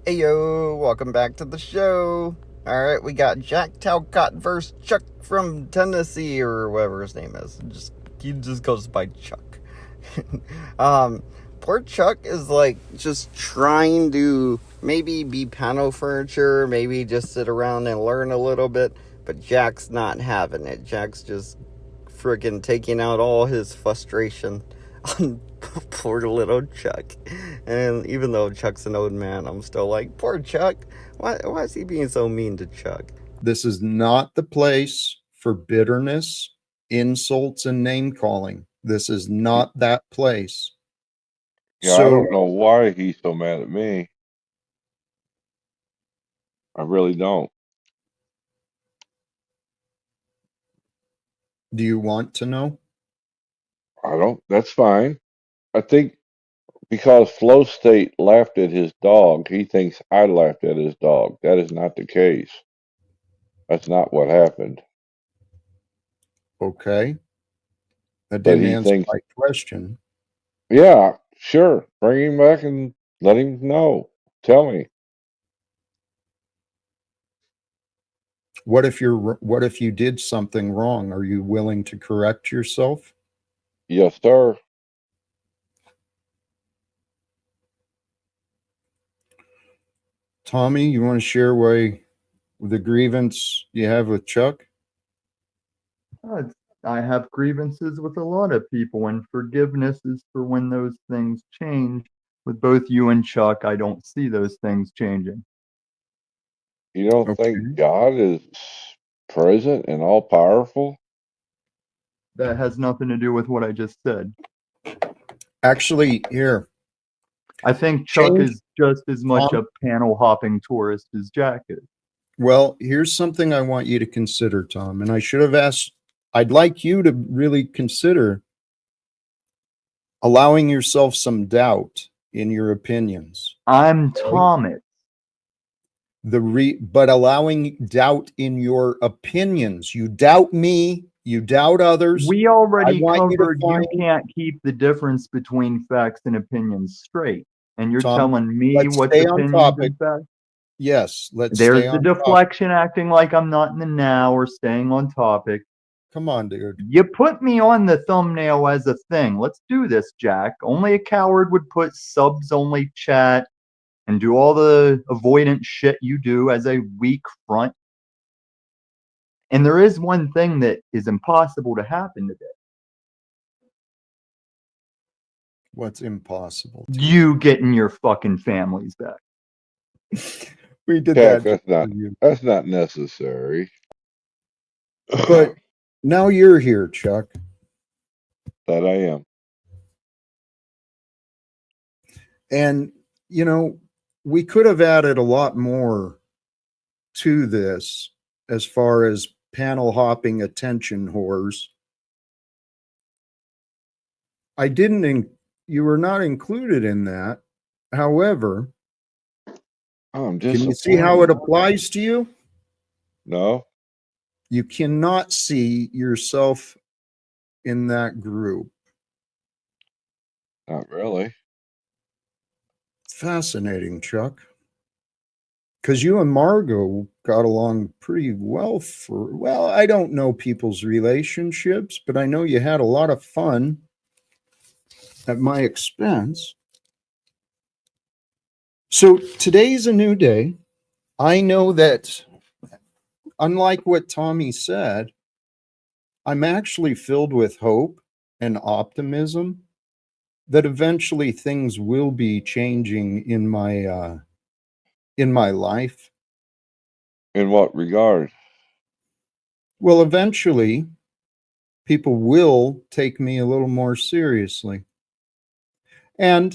Hey yo, welcome back to the show. Alright, we got Jack Talcott versus Chuck from Tennessee, or whatever his name is. He just goes by Chuck. um, Poor Chuck is like just trying to maybe be panel furniture, maybe just sit around and learn a little bit, but Jack's not having it. Jack's just friggin' taking out all his frustration on poor little Chuck. And even though Chuck's an old man, I'm still like, poor Chuck. Why is he being so mean to Chuck? This is not the place for bitterness, insults, and name calling. This is not that place. Yeah, I So, don't know why he's so mad at me. I really don't. do you want to know? I don't. That's fine. I think because Flow State laughed at his dog, he thinks I laughed at his dog. That is not the case. That's not what happened. Okay. That But didn't he answer thinks, my question. yeah, sure. Bring him back and let him know. Tell me. What if you did something wrong? Are you willing to correct yourself? Yes, sir. Tommy, you want to share why the grievance you have with Chuck? Uh, I have grievances with a lot of people, and forgiveness is for when those things change. With both you and Chuck, I don't see those things changing. You don't think Okay. God is present and all powerful? That has nothing to do with what I just said. Actually, here, I think Chuck change is just as much Tom. a panel hopping tourist as Jack is. Well, here's something I want you to consider, Tom. And I should have asked, I'd like you to really consider allowing yourself some doubt in your opinions. I'm Okay? Thomas. But allowing doubt in your opinions. You doubt me, you doubt others. We I already want you to covered you find, can't keep the difference between facts and opinions straight. And you're Tom, telling me let's what's stay on opinions topic. and facts? Yes, let's stay There's the on topic. deflection, acting like I'm not in the now or staying on topic. Come on, dude. You put me on the thumbnail as a thing. Let's do this, Jack. Only a coward would put subs only chat and do all the avoidant shit you do as a weak front. And there is one thing that is impossible to happen today. What's impossible? You getting your fucking families back. We did Jack, that just for you. that's not necessary. But now you're here, Chuck. That I am. And, you know, we could have added a lot more to this as far as panel hopping attention whores. You were not included in that. However, I'm can you see how it disappointed. applies to you? No, You cannot see yourself in that group. not really. Fascinating, Chuck. Because you and Margot got along pretty well I don't know people's relationships, but I know you had a lot of fun at my expense. So today's a new day. I know that, unlike what Tommy said, I'm actually filled with hope and optimism that eventually things will be changing in my life. In what regard? Well, eventually people will take me a little more seriously. And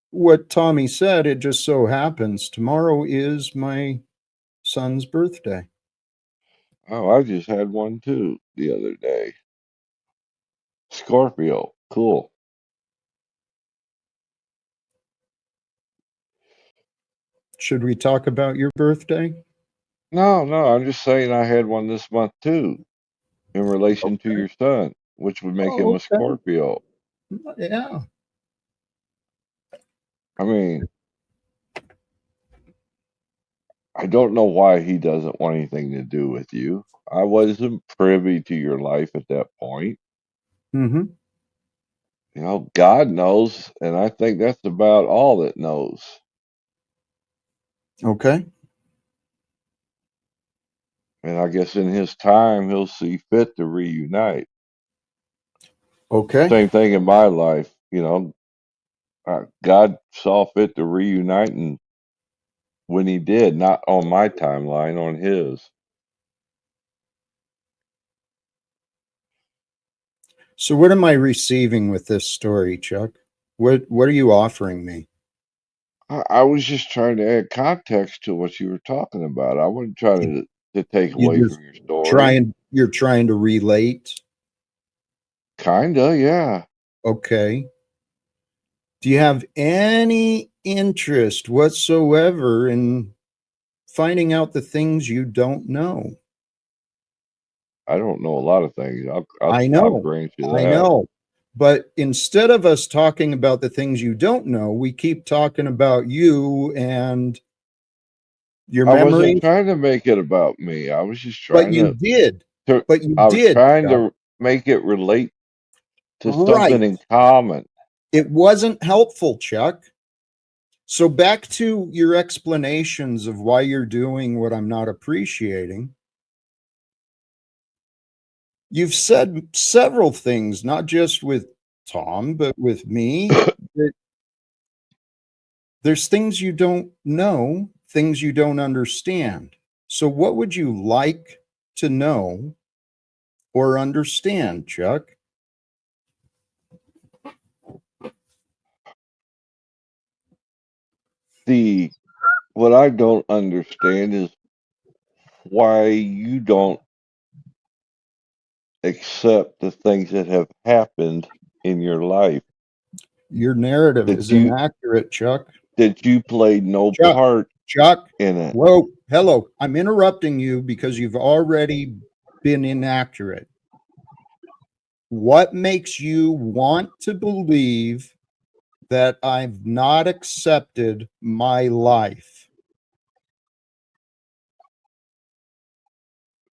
what Tommy said, it just so happens tomorrow is my son's birthday. Oh, I just had one too the other day. Scorpio. Cool. Should we talk about your birthday? No, I'm just saying I had one this month too, in relation to Okay. your son, which would make him Oh, a okay. Scorpio. Yeah. I mean, I don't know why he doesn't want anything to do with you. I wasn't privy to your life at that point. Mm-hmm. You know, God knows, and I think that's about all that knows. Okay. And I guess in his time, he'll see fit to reunite. Okay. Same thing in my life. You know, God saw fit to reunite, and when he did, not on my timeline, on his. So what am I receiving with this story, Chuck? What are you offering me? I was just trying to add context to what you were talking about. I wasn't trying to take You away just from your story. you're trying to relate. Kinda, yeah. Okay. Do you have any interest whatsoever in finding out the things you don't know? I don't know a lot of things. I I'll know. grant you I that. know. But instead of us talking about the things you don't know, we keep talking about you and your I wasn't memory. trying to make it about me. I was just But trying you to, did. to But you I was did, trying Chuck. to make it relate to Right. something in common. It wasn't helpful, Chuck. So back to your explanations of why you're doing what I'm not appreciating. You've said several things, not just with Tom, but with me, that there's things you don't know, things you don't understand. So what would you like to know or understand, Chuck? The What I don't understand is why you don't accept the things that have happened in your life Your narrative that is inaccurate, Chuck. you played no Chuck, part Chuck, in it. whoa, hello. I'm interrupting you because you've already been inaccurate. What makes you want to believe that I've not accepted my life?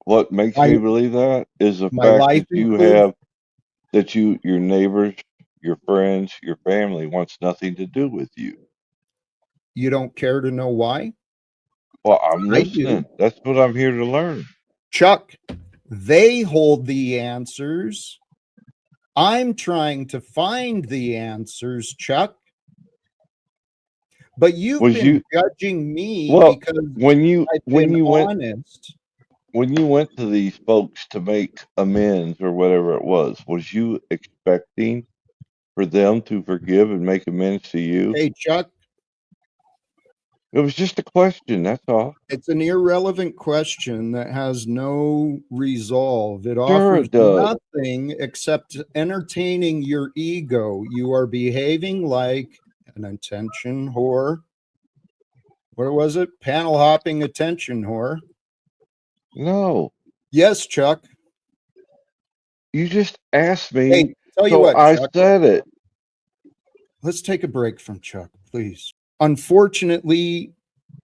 What makes My me believe that is the my fact life that includes your neighbors, your friends, your family wants nothing to do with you. you don't care to know why? Well, I'm I do. listening. That's what I'm here to learn. Chuck, they hold the answers. I'm trying to find the answers, Chuck. But you've Was been you judging me well because I've when been you honest. went to these folks to make amends or whatever it was you expecting for them to forgive and make amends to you? Hey, Chuck, It was just a question, that's all. it's an irrelevant question that has no resolve. It Sure offers it does. nothing except entertaining your ego. You are behaving like an attention whore. What was it? Panel hopping attention whore. No. Yes, Chuck. You just asked me, Hey, tell you so what, I Chuck. said it. Let's take a break from Chuck, please. Unfortunately,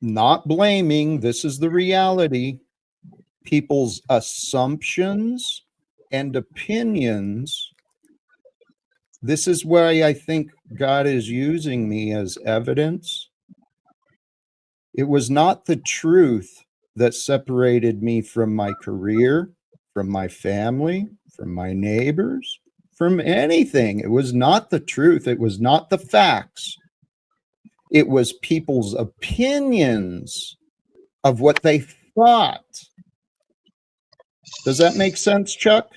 not blaming, this is the reality. People's assumptions and opinions. This is why I think God is using me as evidence. It was not the truth that separated me from my career, from my family, from my neighbors, from anything. It was not the truth. It was not the facts. It was people's opinions of what they thought. Does that make sense, Chuck?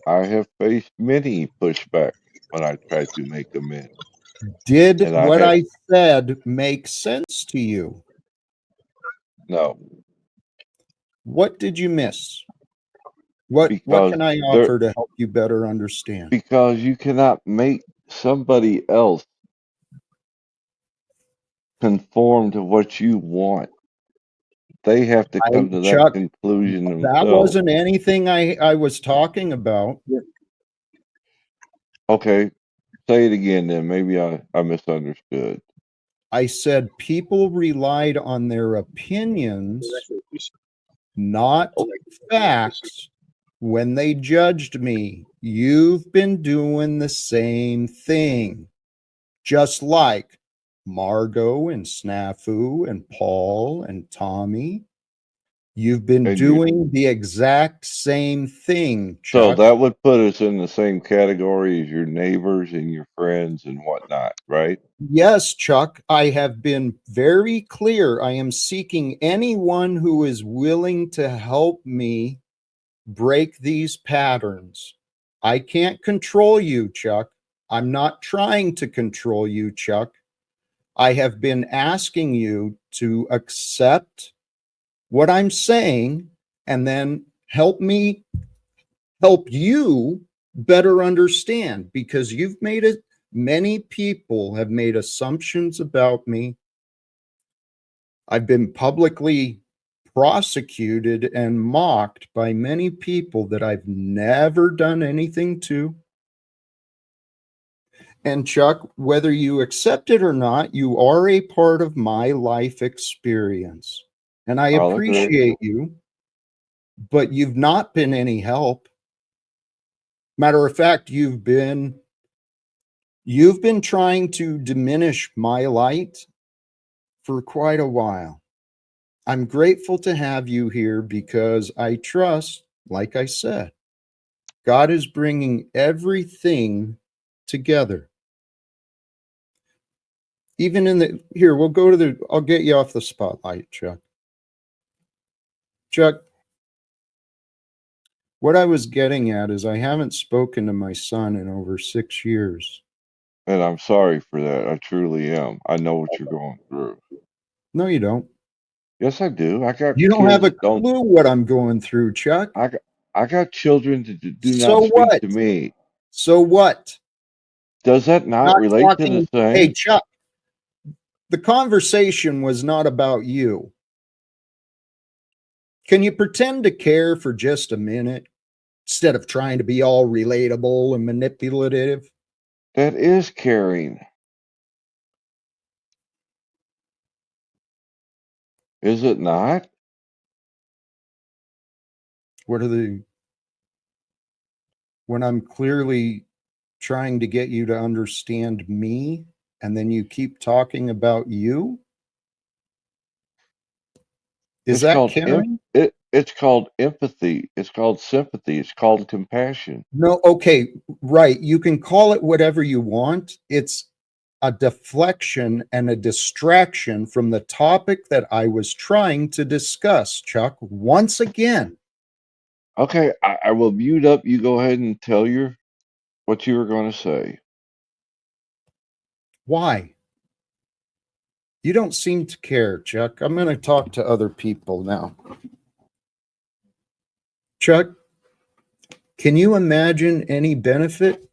I have faced many pushback when I tried to make amends. Did And I what had I said make sense to you? no, What did you miss? What because can I there offer to help you better understand? because you cannot make somebody else conform to what you want. They have to come to that Chuck, conclusion that themselves. wasn't anything I was talking about. Okay, say it again then. Maybe I misunderstood. I said people relied on their opinions, not facts, when they judged me. You've been doing the same thing, just like Margot and Snafu and Paul and Tommy. You've been And you, doing the exact same thing, so Chuck. that would put us in the same category as your neighbors and your friends and whatnot, right? Yes, Chuck, I have been very clear. I am seeking anyone who is willing to help me break these patterns. I can't control you, Chuck. I'm not trying to control you, Chuck. I have been asking you to accept what I'm saying and then help you better understand, because you've made it. Many people have made assumptions about me. I've been publicly prosecuted and mocked by many people that I've never done anything to. And Chuck, whether you accept it or not, you are a part of my life experience. And I I'll agree. appreciate you, but you've not been any help. Matter of fact, you've been trying to diminish my light for quite a while. I'm grateful to have you here because I trust, like I said, God is bringing everything together. Even in the, here, I'll get you off the spotlight, Chuck. Chuck, what I was getting at is I haven't spoken to my son in over 6 years. And I'm sorry for that. I truly am. I know what you're going through. No, you don't. Yes, I do. I got You don't kids have a that don't. clue what I'm going through, Chuck. I got, I got children that do not So speak what? to me. So what? Does that not Not relate to the talking. Hey, same? Chuck, the conversation was not about you. Can you pretend to care for just a minute instead of trying to be all relatable and manipulative? That is caring, is it not? What are the, when I'm clearly trying to get you to understand me and then you keep talking about you? Is It's that called caring? it's called empathy. It's called sympathy. It's called compassion. No, okay, right. You can call it whatever you want. It's a deflection and a distraction from the topic that I was trying to discuss, Chuck. Once again, Okay, I will mute up. You go ahead and tell your what you were going to say. why? You don't seem to care, Chuck. I'm going to talk to other people now. Chuck, can you imagine any benefit?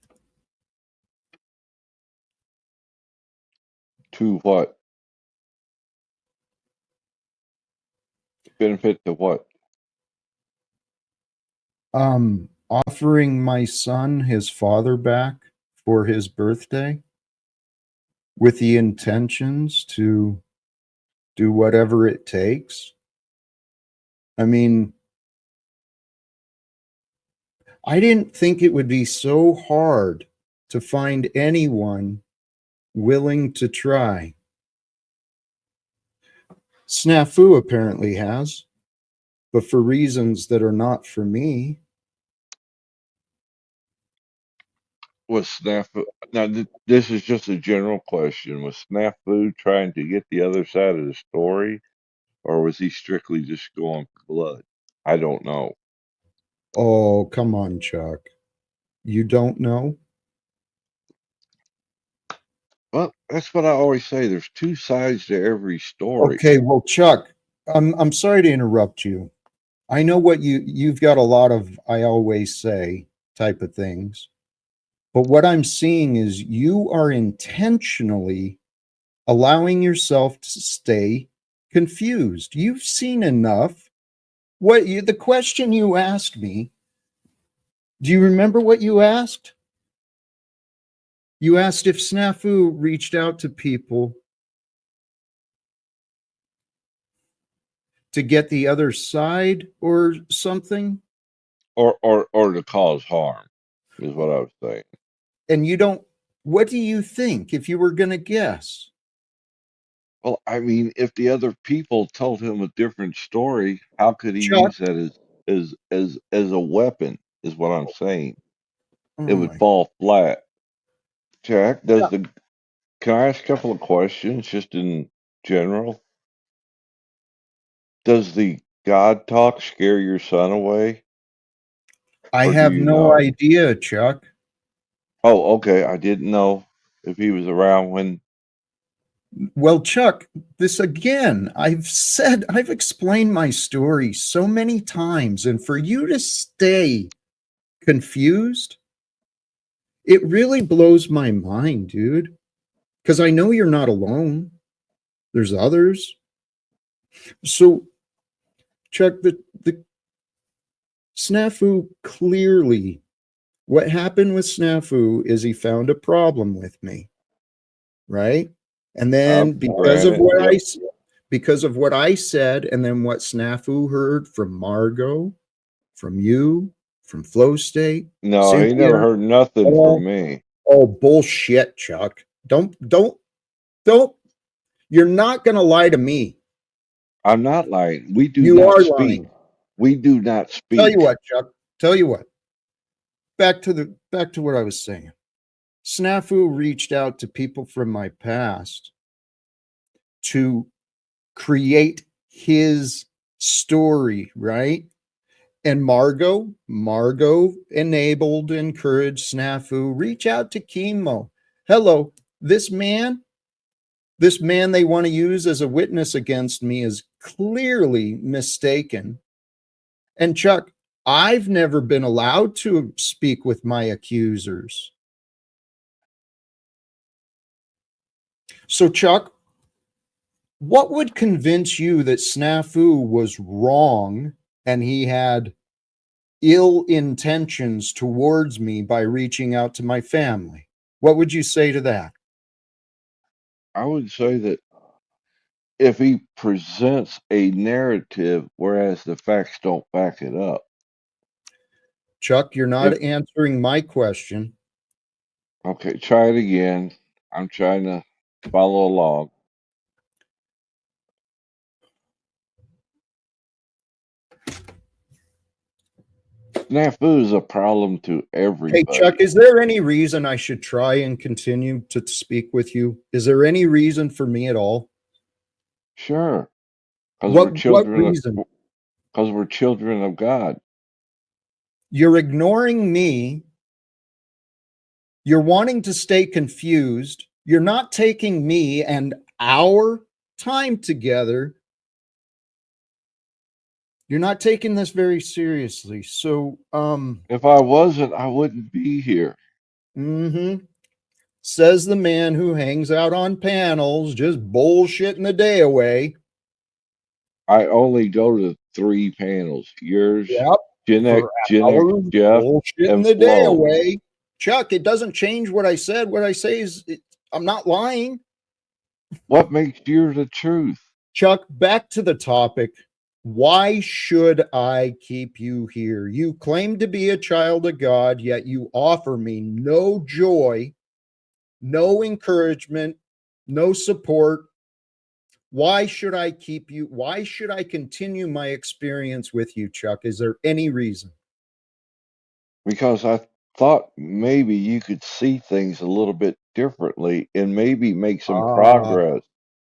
To what? Benefit to what? Offering my son his father back for his birthday with the intentions to do whatever it takes? I mean, I didn't think it would be so hard to find anyone willing to try. Snafu apparently has, but for reasons that are not for me. Was snafu now? This is just a general question. Was snafu trying to get the other side of the story, or was he strictly just going for blood? I don't know. Oh, come on, Chuck. You don't know? Well, that's what I always say. There's two sides to every story. Okay, well, Chuck, I'm sorry to interrupt you. I know what you've got a lot of I always say type of things. But what I'm seeing is you are intentionally allowing yourself to stay confused. You've seen enough. The question you asked me, do you remember what you asked? You asked if Snafu reached out to people to get the other side or something? or to cause harm is what I was saying. And you don't, what do you think if you were going to guess? Well, I mean, if the other people told him a different story, how could he Chuck, use that as a weapon? Is what I'm saying. oh It would my, fall flat. Jack, yeah, can I ask a couple of questions just in general? Does the God talk scare your son away, I or do have you no know? idea, Chuck. Oh, okay. I didn't know if he was around when. Well, Chuck, this again, I've explained my story so many times, and for you to stay confused, it really blows my mind, dude. Because I know you're not alone. There's others. So, Chuck, the snafu clearly, what happened with snafu is he found a problem with me, right? And then Granted, yep. because of what I said, and then what snafu heard from Margot, from you, from Flow State, No, he never Cynthia, heard nothing from all me. all bullshit, Chuck. Don't. You're not going to lie to me. I'm not lying. We do You not are speak. lying. We do not Tell you speak. what, Chuck. Tell you what. Back to what I was saying. Snafu reached out to people from my past to create his story, right? And Margot enabled, encouraged Snafu, reach out to Chemo. Hello, this man they want to use as a witness against me is clearly mistaken. And Chuck, I've never been allowed to speak with my accusers. So, Chuck, what would convince you that Snafu was wrong and he had ill intentions towards me by reaching out to my family? What would you say to that? I would say that if he presents a narrative, whereas the facts don't back it up. Chuck, you're not If answering my question. Okay, try it again. I'm trying to follow along. Snafu is a problem to Hey, Chuck, everybody. is there any reason I should try and continue to speak with you? Is there any reason for me at all? Sure, because What reason? we're children of God. You're ignoring me. You're wanting to stay confused. You're not taking me and our time together. You're not taking this very seriously. So, If I wasn't, I wouldn't be here. mm-hmm, says the man who hangs out on panels, just bullshitting the day away. I only go to three panels: yours, Yep, for Gen hours, Jeff, bullshitting and the day Flo. away. Chuck, it doesn't change what I said. What I say is, I'm not lying. What makes yours the truth? Chuck, back to the topic. Why should I keep you here? You claim to be a child of God, yet you offer me no joy, no encouragement, no support. Why should I keep you? Why should I continue my experience with you, Chuck? Is there any reason? Because I thought maybe you could see things a little bit differently and maybe make some Ah, progress.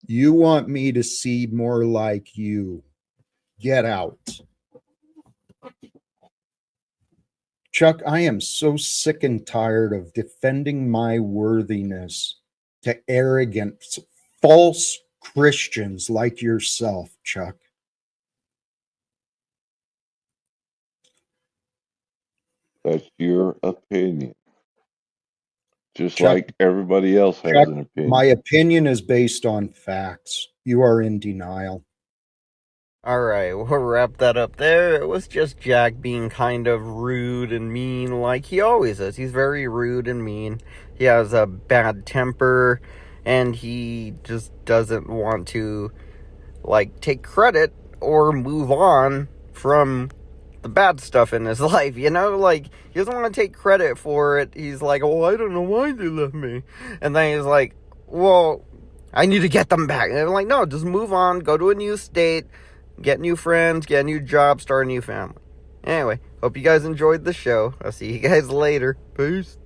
you want me to see more like you. Get out. Chuck, I am so sick and tired of defending my worthiness to arrogant, false Christians like yourself, Chuck. That's your opinion. Just Chuck, like everybody else has Chuck, an my opinion. opinion is based on facts. You are in denial. Alright, we'll wrap that up there. It was just Jack being kind of rude and mean, like he always is. He's very rude and mean. He has a bad temper, and he just doesn't want to, like, take credit or move on from the bad stuff in his life, you know? Like, he doesn't want to take credit for it. He's like, oh, I don't know why they left me. And then he's like, well, I need to get them back. And I'm like, no, just move on, go to a new state, get new friends, get a new job, start a new family. Anyway, hope you guys enjoyed the show. I'll see you guys later. Peace.